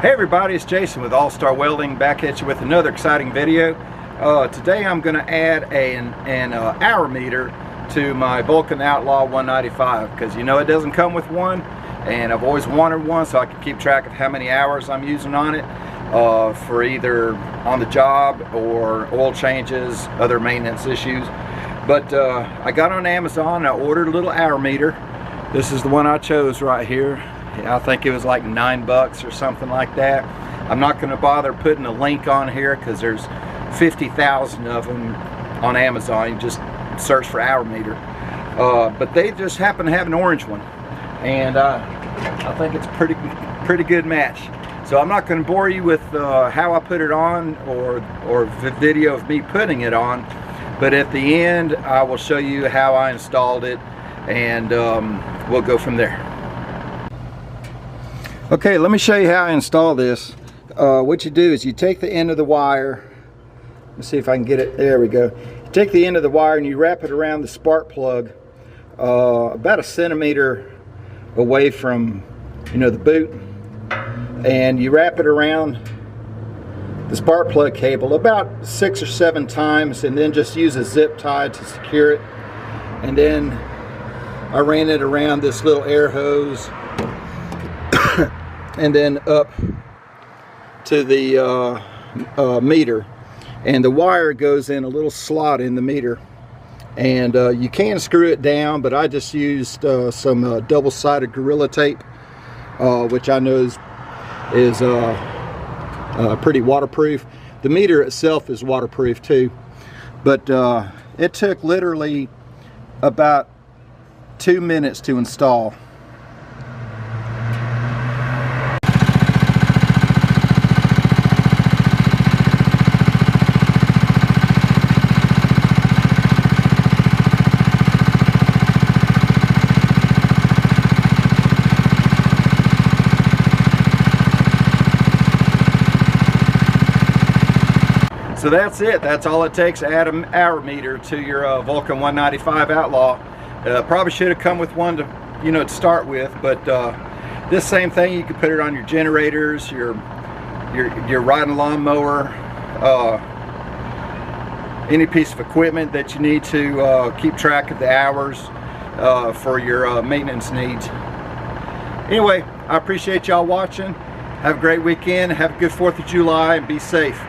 Hey everybody, it's Jason with All-Star Welding, back at you with another exciting video. Today I'm going to add an hour meter to my Vulcan Outlaw 195 because you know it doesn't come with one, and I've always wanted one so I can keep track of how many hours I'm using on it for either on the job or oil changes, other maintenance issues. But I got on Amazon and I ordered a little hour meter. This is the one I chose right here. I think it was like $9 or something like that. I'm not going to bother putting a link on here because there's 50,000 of them on Amazon. You just search for hour meter. But they just happen to have an orange one, and I think it's a pretty good match. So I'm not going to bore you with how I put it on or the video of me putting it on. But at the end, I will show you how I installed it, and we'll go from there. Okay, let me show you how I install this. What you do is you take the end of the wire. Let's see if I can get it. There we go. You take the end of the wire and you wrap it around the spark plug about a centimeter away from, the boot, and you wrap it around the spark plug cable about 6 or 7 times, and then just use a zip tie to secure it. And then I ran it around this little air hose and then up to the meter, and the wire goes in a little slot in the meter, and you can screw it down, but I just used some double-sided Gorilla Tape, which I know is pretty waterproof. The meter itself is waterproof too, but it took literally about 2 minutes to install. So that's it. That's all it takes to add an hour meter to your Vulcan 195 Outlaw. Probably should have come with one to start with, but this same thing, you can put it on your generators, your riding lawnmower, any piece of equipment that you need to keep track of the hours for your maintenance needs. Anyway, I appreciate y'all watching. Have a great weekend. Have a good 4th of July and be safe.